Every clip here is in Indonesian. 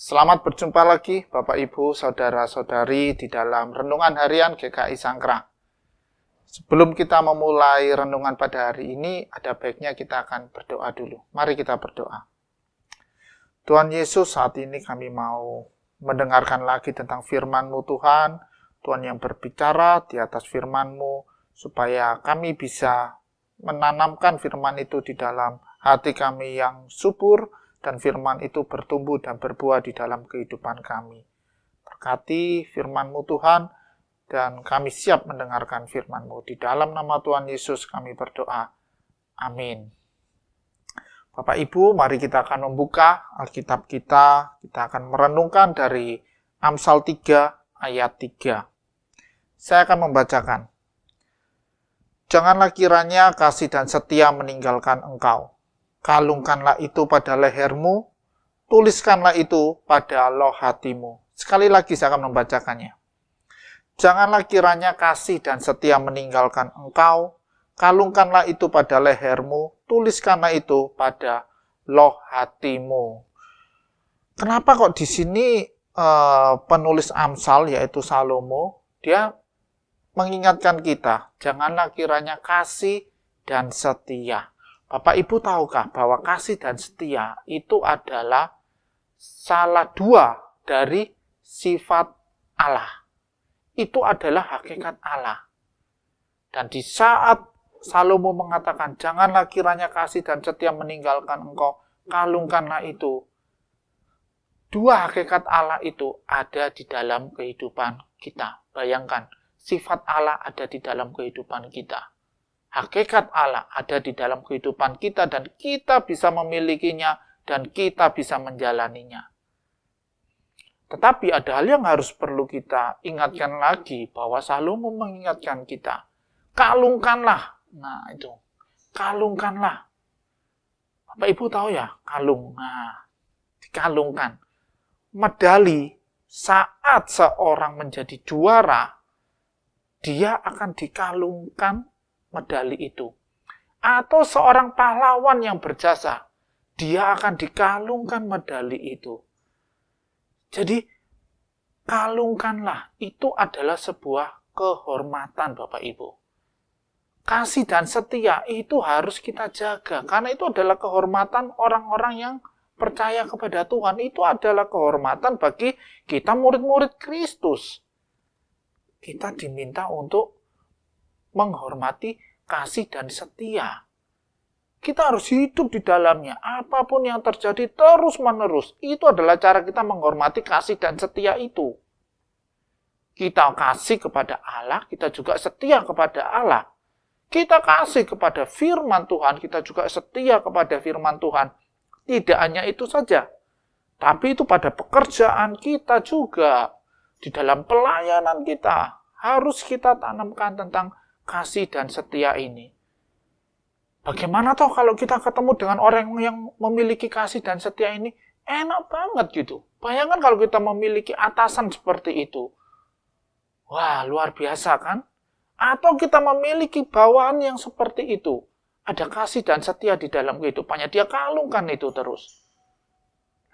Selamat berjumpa lagi Bapak Ibu, Saudara-saudari di dalam Renungan Harian GKI Sangkrang. Sebelum kita memulai renungan pada hari ini, ada baiknya kita akan berdoa dulu. Mari kita berdoa. Tuhan Yesus, saat ini kami mau mendengarkan lagi tentang firman-Mu Tuhan. Tuhan yang berbicara di atas firman-Mu, supaya kami bisa menanamkan firman itu di dalam hati kami yang subur, dan firman itu bertumbuh dan berbuah di dalam kehidupan kami. Berkati firman-Mu Tuhan, dan kami siap mendengarkan firman-Mu. Di dalam nama Tuhan Yesus kami berdoa. Amin. Bapak Ibu, mari kita akan membuka Alkitab kita. Kita akan merenungkan dari Amsal 3 ayat 3. Saya akan membacakan. Janganlah kiranya kasih dan setia meninggalkan engkau. Kalungkanlah itu pada lehermu, tuliskanlah itu pada loh hatimu. Sekali lagi saya akan membacakannya. Janganlah kiranya kasih dan setia meninggalkan engkau, kalungkanlah itu pada lehermu, tuliskanlah itu pada loh hatimu. Kenapa kok di sini penulis Amsal yaitu Salomo, dia mengingatkan kita, janganlah kiranya kasih dan setia. Bapak Ibu tahukah bahwa kasih dan setia itu adalah salah dua dari sifat Allah. Itu adalah hakikat Allah. Dan di saat Salomo mengatakan, janganlah kiranya kasih dan setia meninggalkan engkau, kalungkanlah itu. Dua hakikat Allah itu ada di dalam kehidupan kita. Bayangkan, sifat Allah ada di dalam kehidupan kita. Hakikat Allah ada di dalam kehidupan kita dan kita bisa memilikinya dan kita bisa menjalaninya. Tetapi ada hal yang harus perlu kita ingatkan lagi bahwa Salomo mengingatkan kita. Kalungkanlah. Nah itu. Kalungkanlah. Bapak Ibu tahu ya, kalung. Nah, dikalungkan. Medali saat seorang menjadi juara, dia akan dikalungkan medali itu. Atau seorang pahlawan yang berjasa, dia akan dikalungkan medali itu. Jadi, kalungkanlah, itu adalah sebuah kehormatan Bapak Ibu. Kasih dan setia itu harus kita jaga, karena itu adalah kehormatan orang-orang yang percaya kepada Tuhan. Itu adalah kehormatan bagi kita murid-murid Kristus. Kita diminta untuk menghormati kasih dan setia. Kita harus hidup di dalamnya. Apapun yang terjadi terus-menerus. Itu adalah cara kita menghormati kasih dan setia itu. Kita kasih kepada Allah, kita juga setia kepada Allah. Kita kasih kepada firman Tuhan, kita juga setia kepada firman Tuhan. Tidak hanya itu saja. Tapi itu pada pekerjaan kita juga. Di dalam pelayanan kita. Harus kita tanamkan tentang kasih dan setia ini. Bagaimana toh kalau kita ketemu dengan orang yang memiliki kasih dan setia ini? Enak banget gitu. Bayangkan kalau kita memiliki atasan seperti itu. Wah, luar biasa kan? Atau kita memiliki bawahan yang seperti itu. Ada kasih dan setia di dalam kehidupannya. Dia kalungkan itu terus.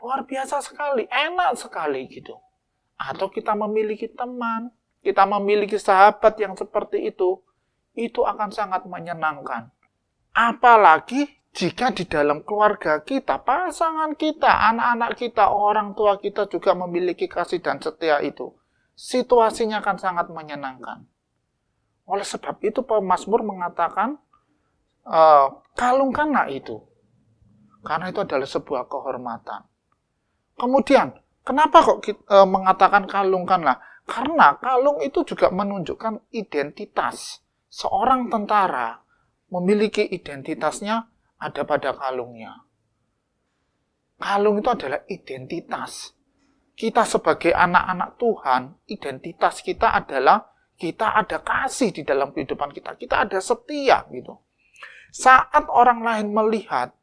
Luar biasa sekali. Enak sekali gitu. Atau kita memiliki teman. Kita memiliki sahabat yang seperti itu akan sangat menyenangkan. Apalagi jika di dalam keluarga kita, pasangan kita, anak-anak kita, orang tua kita juga memiliki kasih dan setia itu. Situasinya akan sangat menyenangkan. Oleh sebab itu pemazmur mengatakan, kalungkanlah itu. Karena itu adalah sebuah kehormatan. Kemudian, kenapa kok mengatakan kalungkanlah? Karena kalung itu juga menunjukkan identitas. Seorang tentara memiliki identitasnya ada pada kalungnya. Kalung itu adalah identitas. Kita sebagai anak-anak Tuhan, identitas kita adalah kita ada kasih di dalam kehidupan kita. Kita ada setia gitu. Saat orang lain melihat,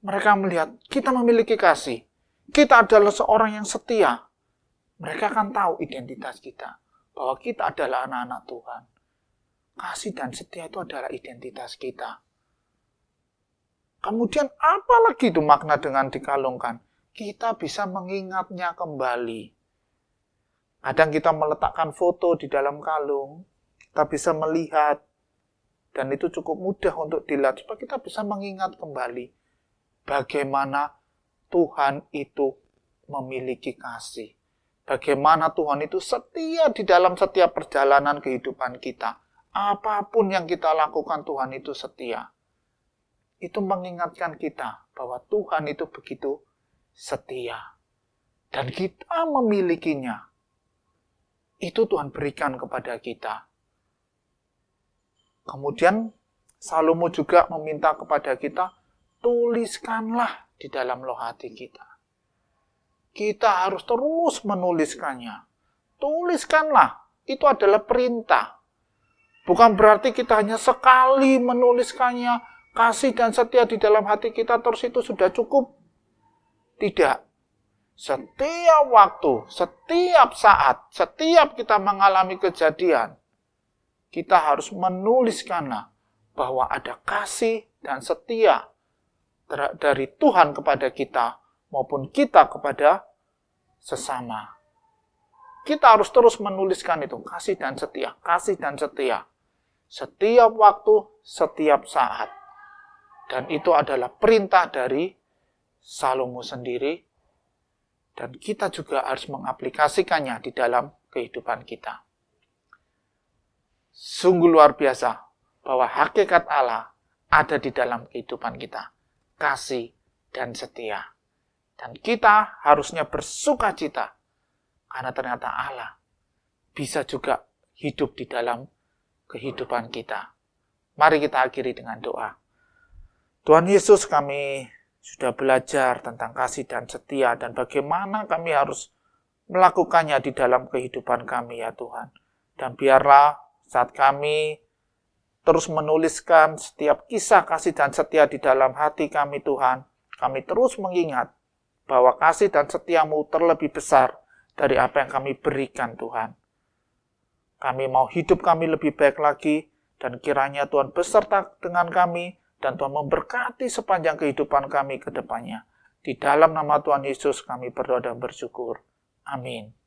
mereka melihat kita memiliki kasih. Kita adalah seorang yang setia. Mereka akan tahu identitas kita. Bahwa kita adalah anak-anak Tuhan. Kasih dan setia itu adalah identitas kita. Kemudian apa lagi itu makna dengan dikalungkan? kita bisa mengingatnya kembali. Kadang kita meletakkan foto di dalam kalung, kita bisa melihat, dan itu cukup mudah untuk dilihat, supaya kita bisa mengingat kembali bagaimana Tuhan itu memiliki kasih. Bagaimana Tuhan itu setia di dalam setiap perjalanan kehidupan kita. Apapun yang kita lakukan, Tuhan itu setia. Itu mengingatkan kita bahwa Tuhan itu begitu setia. Dan kita memilikinya. Itu Tuhan berikan kepada kita. Kemudian Salomo juga meminta kepada kita, tuliskanlah di dalam loh hati kita. Kita harus terus menuliskannya. Tuliskanlah, itu adalah perintah. Bukan berarti kita hanya sekali menuliskannya, kasih dan setia di dalam hati kita, terus itu sudah cukup. Tidak. Setiap waktu, setiap saat, setiap kita mengalami kejadian, kita harus menuliskanlah bahwa ada kasih dan setia dari Tuhan kepada kita maupun kita kepada sesama. Kita harus terus menuliskan itu, kasih dan setia, kasih dan setia. Setiap waktu, setiap saat. Dan itu adalah perintah dari Salomo sendiri. Dan kita juga harus mengaplikasikannya di dalam kehidupan kita. Sungguh luar biasa bahwa hakikat Allah ada di dalam kehidupan kita. Kasih dan setia. Dan kita harusnya bersukacita. Karena ternyata Allah bisa juga hidup di dalam kehidupan kita. Mari kita akhiri dengan doa. Tuhan Yesus, kami sudah belajar tentang kasih dan setia dan bagaimana kami harus melakukannya di dalam kehidupan kami ya Tuhan. Dan biarlah saat kami terus menuliskan setiap kisah kasih dan setia di dalam hati kami Tuhan, kami terus mengingat bahwa kasih dan setiamu terlebih besar dari apa yang kami berikan Tuhan. Kami mau hidup kami lebih baik lagi dan kiranya Tuhan beserta dengan kami dan Tuhan memberkati sepanjang kehidupan kami ke depannya. Di dalam nama Tuhan Yesus kami berdoa dan bersyukur. Amin.